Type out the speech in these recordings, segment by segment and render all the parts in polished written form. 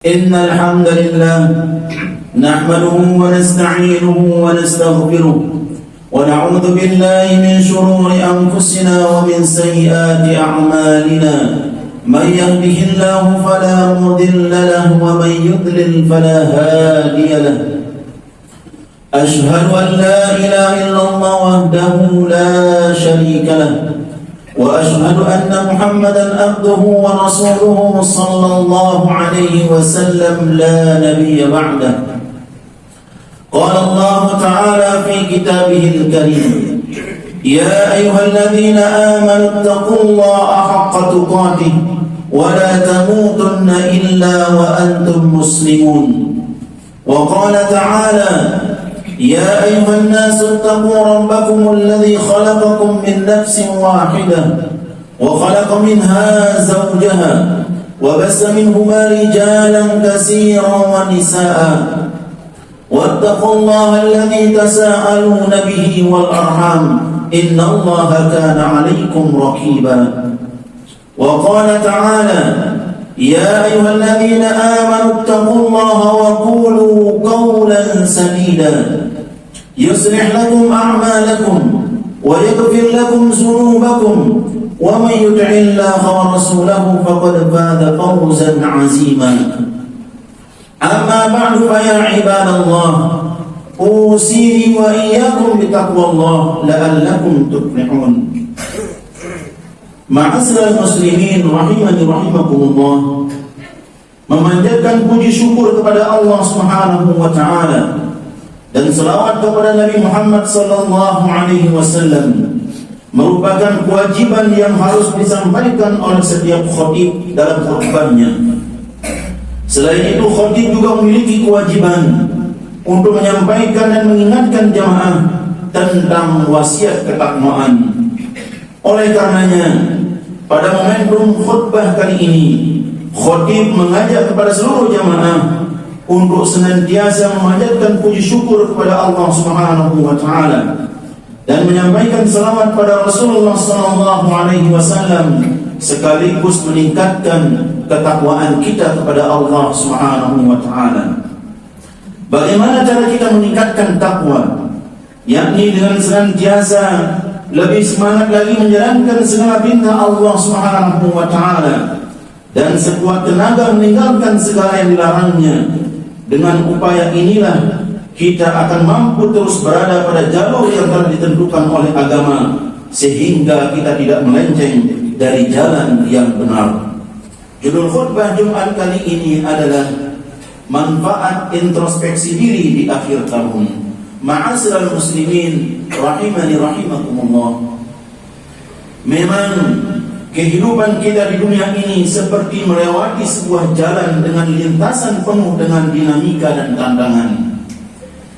إن الحمد لله نحمده ونستعينه ونستغفره ونعوذ بالله من شرور أنفسنا ومن سيئات أعمالنا من يهده الله فلا مضل له ومن يضلل فلا هادي له أشهد أن لا إله إلا الله وحده لا شريك له وأشهد أن محمدا عبده ورسوله صلى الله عليه وسلم لا نبي بعده. قال الله تعالى في كتابه الكريم: يا أيها الذين آمنوا اتقوا الله حق تقاته ولا تموتن إلا وأنتم مسلمون. وقال تعالى: يا أيها الناس اتقوا ربكم الذي خلقكم من نفس واحدة وخلق منها زوجها وبث منهما رجالا كثيرا ونساء واتقوا الله الذي تساءلون به والأرحام إن الله كان عليكم رقيبا. وقال تعالى: يا أيها الذين آمنوا اتقوا الله وقولوا قولا سديدا يصلح لكم أعمالكم ويغفر لكم ذنوبكم ومن يطع الله ورسوله فقد فاز فوزا عظيما. أما بعد فيا عباد الله أوصيني وإياكم بتقوى الله لعلكم تفلحون. Ma'asyiral muslimin rahimani rahimakumullah, memanjatkan puji syukur kepada Allah Subhanahu wa taala dan selawat kepada Nabi Muhammad sallallahu alaihi wasallam merupakan kewajiban yang harus disampaikan oleh setiap khatib dalam khutbahnya. Selain itu, khatib juga memiliki kewajiban untuk menyampaikan dan mengingatkan jamaah tentang wasiat ketakwaan. Oleh karenanya, pada momentum khutbah kali ini, khatib mengajak kepada seluruh jamaah untuk senantiasa memanjatkan puji syukur kepada Allah Subhanahu wa taala dan menyampaikan selawat pada Rasulullah sallallahu alaihi wasallam sekaligus meningkatkan ketakwaan kita kepada Allah Subhanahu wa taala. Bagaimana cara kita meningkatkan takwa? Yakni dengan senantiasa lebih semangat lagi menjalankan segala perintah Allah Subhanahu wa taala dan sekuat tenaga meninggalkan segala yang dilarangnya. Dengan upaya inilah kita akan mampu terus berada pada jalur yang telah ditentukan oleh agama sehingga kita tidak melenceng dari jalan yang benar. Judul khutbah Jumat kali ini adalah manfaat introspeksi diri di akhir tahun. Ma'asyiral muslimin rahimani rahimakumullah, memang kehidupan kita di dunia ini seperti melewati sebuah jalan dengan lintasan penuh dengan dinamika dan tantangan.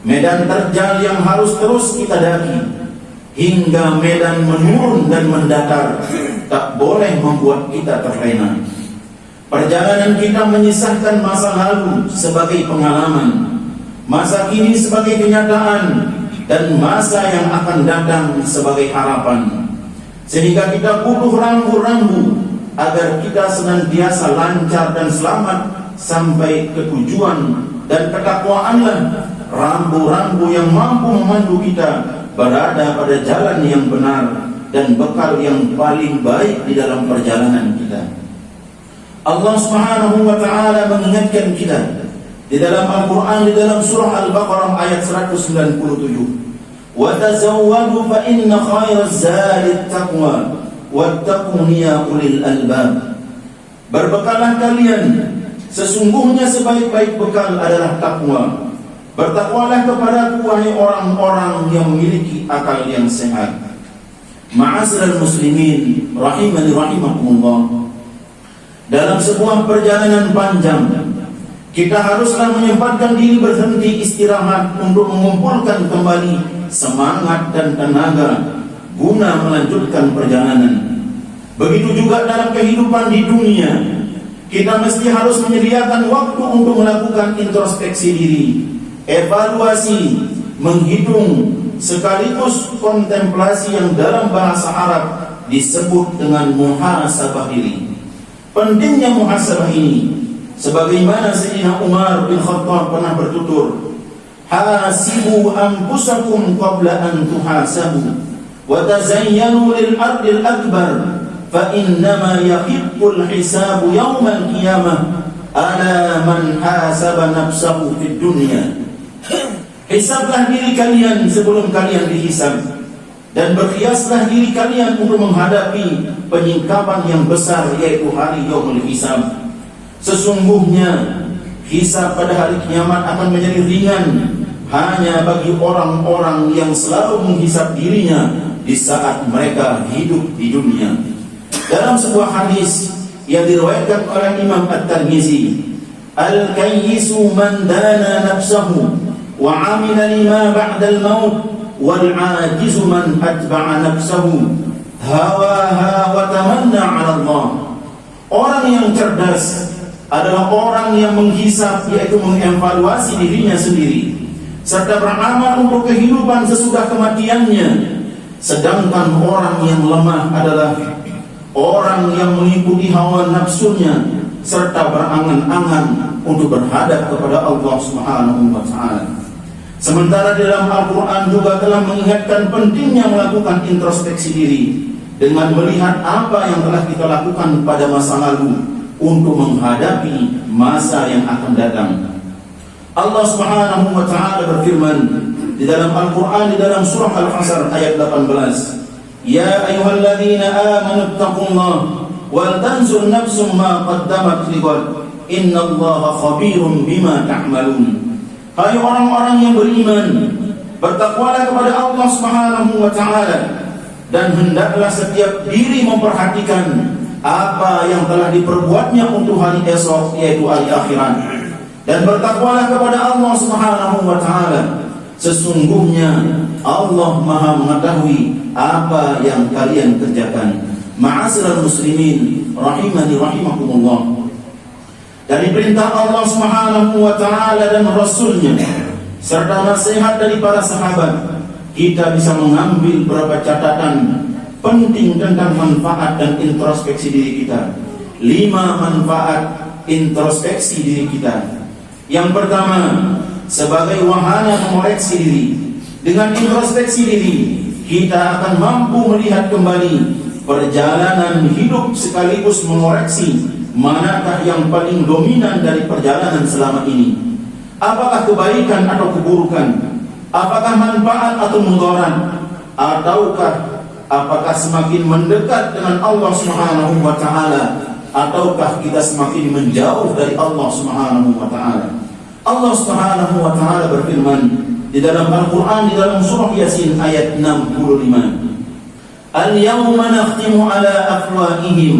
Medan terjal yang harus terus kita daki hingga medan menurun dan mendatar tak boleh membuat kita terlena. Perjalanan kita menyisahkan masa lalu sebagai pengalaman, masa kini sebagai kenyataan, dan masa yang akan datang sebagai harapan. Sehingga kita butuh rambu-rambu agar kita senantiasa lancar dan selamat sampai ke tujuan, dan ketakwaanlah rambu-rambu yang mampu memandu kita berada pada jalan yang benar dan bekal yang paling baik di dalam perjalanan kita. Allah Subhanahu wa taala mengingatkan kita di dalam Al-Quran, di dalam surah Al-Baqarah ayat 197, wa tazawwadu fa inna khairaz zadi taqwa wattaquni ya ulil albab. Berbekalah kalian, sesungguhnya sebaik-baik bekal adalah takwa. Bertakwalah kepadaku wahai orang-orang yang memiliki akal yang sehat. Ma'asyiral muslimin rahimani rahimakumullah, dalam sebuah perjalanan panjang kita haruslah menyempatkan diri berhenti istirahat untuk mengumpulkan kembali semangat dan tenaga guna melanjutkan perjalanan. Begitu juga dalam kehidupan di dunia, kita mesti harus menyediakan waktu untuk melakukan introspeksi diri, evaluasi, menghitung, sekaligus kontemplasi yang dalam bahasa Arab disebut dengan muhasabah diri. Pentingnya muhasabah ini sebagaimana Sayyidina Umar bin Khattab pernah bertutur, hasibu anfusakum qabla an tuhasabu wa tazayyanu lil ardil akbar fa innama yahiqqul hisabu yawmal qiyamah ala man hasaba nafsahu fid dunya. Hisablah diri kalian sebelum kalian dihisab, dan berhiaslah diri kalian untuk menghadapi penyingkapan yang besar, yaitu hari yaumul hisab. Sesungguhnya hisab pada hari kiamat akan menjadi ringan hanya bagi orang-orang yang selalu menghisab dirinya di saat mereka hidup di dunia. Dalam sebuah hadis yang diriwayatkan oleh Imam At-Tirmizi, al-kayyisu man dana nafsahu wa 'amila lima ba'dal maut wal 'ajizu man atba'a nafsahu hawaha wa tamanna 'ala Allah. Orang yang cerdas adalah orang yang menghisab, yaitu mengevaluasi dirinya sendiri serta beramal untuk kehidupan sesudah kematiannya. Sedangkan orang yang lemah adalah orang yang mengikuti hawa nafsunya serta berangan-angan untuk berhadap kepada Allah Subhanahu wa taala. Sementara di dalam Al-Quran juga telah mengingatkan pentingnya melakukan introspeksi diri dengan melihat apa yang telah kita lakukan pada masa lalu untuk menghadapi masa yang akan datang. Allah Subhanahu wa taala berfirman di dalam Al-Quran, di dalam surah Al-Hasr ayat 18, ya ayyuhalladzina amanu taqullaha wal tanzur nafsum ma qaddamat lighad innallaha khabirum bima ta'malun. Hai orang-orang yang beriman, bertakwalah kepada Allah Subhanahu wa taala, dan hendaklah setiap diri memperhatikan apa yang telah diperbuatnya untuk hari esok, yaitu hari akhirat. Dan bertakwalah kepada Allah Subhanahu wa taala, sesungguhnya Allah Maha mengetahui apa yang kalian kerjakan. Ma'asyiral muslimin rahimani rahimakumullah. Dari perintah Allah Subhanahu wa taala dan Rasulnya serta nasihat dari para sahabat, kita bisa mengambil beberapa catatan penting tentang manfaat dan introspeksi diri kita. 5 manfaat introspeksi diri kita. Yang pertama, sebagai wahana mengoreksi diri. Dengan introspeksi diri, kita akan mampu melihat kembali perjalanan hidup sekaligus mengoreksi manakah yang paling dominan dari perjalanan selama ini. Apakah kebaikan atau keburukan? Apakah manfaat atau mudarat? Ataukah apakah semakin mendekat dengan Allah Subhanahu wa taala, ataukah kita semakin menjauh dari Allah Subhanahu wa taala? Allah Subhanahu wa taala berfirman di dalam Al-Qur'an, di dalam surah Yasin ayat 65, al-yawma nakhtimu ala afwahihim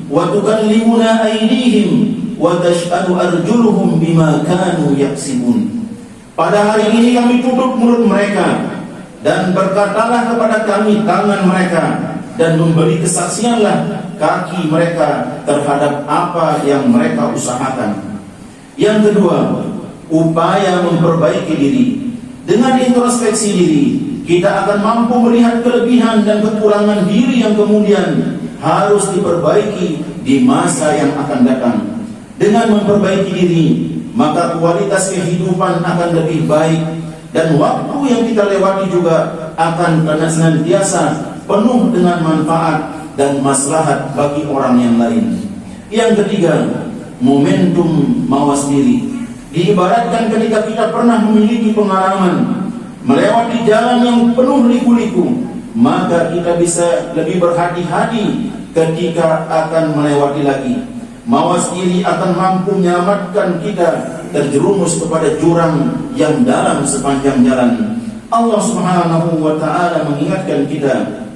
wa tukallimuna aydihim wa tashhadu arjuluhum bima kanu yaksibun. Pada hari ini kami tutup mulut mereka, dan berkatalah kepada kami tangan mereka, dan memberi kesaksianlah kaki mereka terhadap apa yang mereka usahakan. Yang kedua, upaya memperbaiki diri. Dengan introspeksi diri, kita akan mampu melihat kelebihan dan kekurangan diri yang kemudian harus diperbaiki di masa yang akan datang. Dengan memperbaiki diri, maka kualitas kehidupan akan lebih baik, dan waktu yang kita lewati juga akan senantiasa penuh dengan manfaat dan maslahat bagi orang yang lain. Yang ketiga, momentum mawas diri. Diibaratkan ketika kita pernah memiliki pengalaman melewati jalan yang penuh liku-liku, maka kita bisa lebih berhati-hati ketika akan melewati lagi. Mawas diri akan mampu menyelamatkan kita terjerumus kepada jurang yang dalam sepanjang jalan. Allah Subhanahu wa taala mengingatkan kita,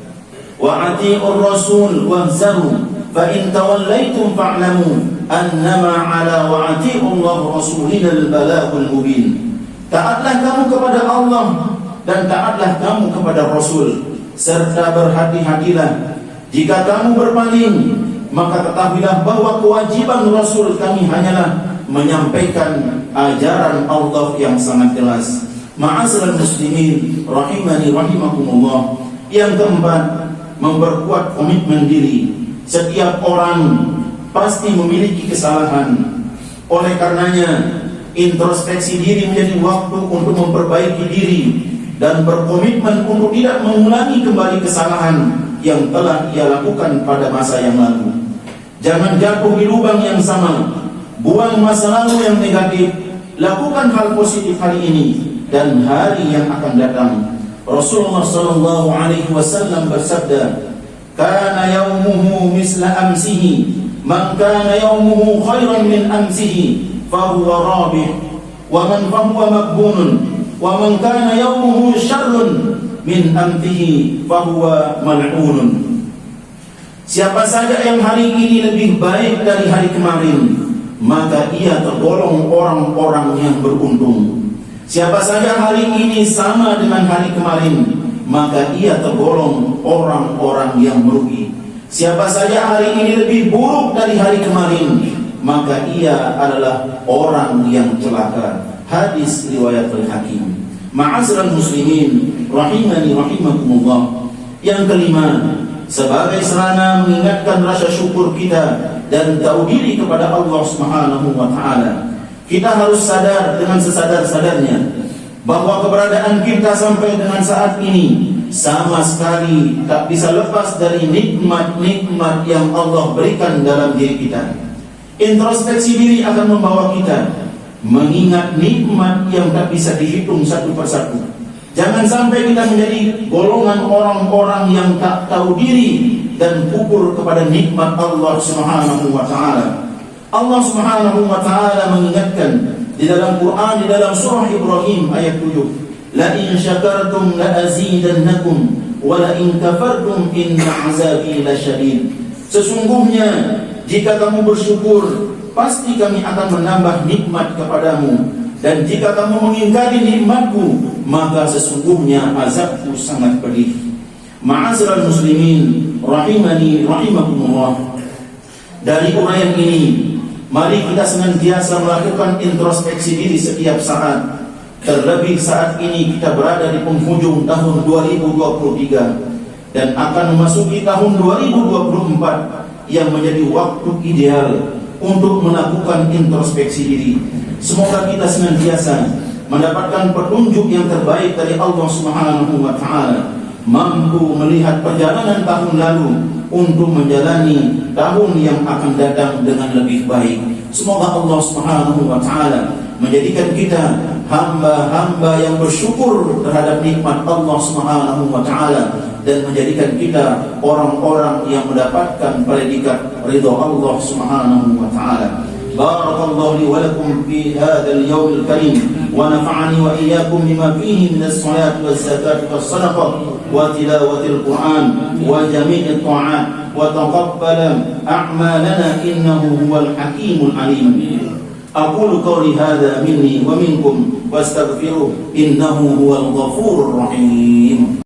wa atii'ur rasul wahzaru fa in tawallaitum fa'lamu annama 'ala wa atii'ullah rasulinal balaghul mubin. Taatlah kamu kepada Allah dan taatlah kamu kepada Rasul, serta berhati-hatilah jika kamu berpaling, maka ketahuilah bahwa kewajiban Rasul kami hanyalah menyampaikan ajaran Allah yang sangat jelas. Ma'asyiral muslimin rahimani rahimakumullah. Yang keempat, memperkuat komitmen diri. Setiap orang pasti memiliki kesalahan, Oleh karenanya, introspeksi diri menjadi waktu untuk memperbaiki diri dan berkomitmen untuk tidak mengulangi kembali kesalahan yang telah ia lakukan pada masa yang lalu. Jangan jatuh di lubang yang sama. Buang masa lalu yang negatif. Lakukan hal positif hari ini dan hari yang akan datang. Rasulullah sallallahu alaihi wasallam bersabda, "Kana yaumuhu misla amsihi. Man kana yaumuhu khairan min amsihi fahuwa rabih, wa man fahuwa makbunun, wa man kana yaumuhu syarrun min amsihi fahuwa mal'unun." Siapa saja yang hari ini lebih baik dari hari kemarin, maka ia tergolong orang-orang yang beruntung. Siapa saja hari ini sama dengan hari kemarin, maka ia tergolong orang-orang yang merugi. Siapa saja hari ini lebih buruk dari hari kemarin, maka ia adalah orang yang celaka. Hadis riwayat Al-Hakim. Ma'asyiral muslimin rahimani rahimakumullah. Yang kelima, sebagai sarana mengingatkan rasa syukur kita dan tahu diri kepada Allah Subhanahu wa taala, kita harus sadar dengan sesadar-sadarnya bahwa keberadaan kita sampai dengan saat ini sama sekali tak bisa lepas dari nikmat-nikmat yang Allah berikan dalam diri kita. Introspeksi diri akan membawa kita mengingat nikmat yang tak bisa dihitung satu persatu. Jangan sampai kita menjadi golongan orang-orang yang tak tahu diri dan kufur kepada nikmat Allah Subhanahu wa taala. Allah Subhanahu wa taala mengingatkan di dalam Quran, di dalam surah Ibrahim ayat 7, "La in syakartum la azidannakum wa la in kafartum inna 'azabi lasyadid." Sesungguhnya jika kamu bersyukur, pasti kami akan menambah nikmat kepadamu, dan jika kamu mengingkari nikmatku, maka sesungguhnya azabku sangat pedih. Ma'asyiral muslimin rahimani rahimakumullah. Dari uraian ini, mari kita senantiasa melakukan introspeksi diri setiap saat. Terlebih saat ini kita berada di penghujung tahun 2023 dan akan memasuki tahun 2024 yang menjadi waktu ideal untuk melakukan introspeksi diri. Semoga kita senantiasa mendapatkan petunjuk yang terbaik dari Allah Subhanahu wa taala, mampu melihat perjalanan tahun lalu untuk menjalani tahun yang akan datang dengan lebih baik. Semoga Allah Subhanahu wa taala menjadikan kita hamba-hamba yang bersyukur terhadap nikmat Allah Subhanahu wa taala dan menjadikan kita orang-orang yang mendapatkan predikat ridha Allah Subhanahu wa taala. Barakallahu li wa lakum fi hadzal yawmil karim wa nafa'ani wa iyyakum bima fihi min as-salati waz-zakati was-sadaqah wa tilawatil Qur'an wa jami'it ta'at wa taqabbala a'malana innahu huwal hakimul alim. Aqulu qawli hadza minni wa minkum wastaghfiruh innahu huwal ghafurur rahim.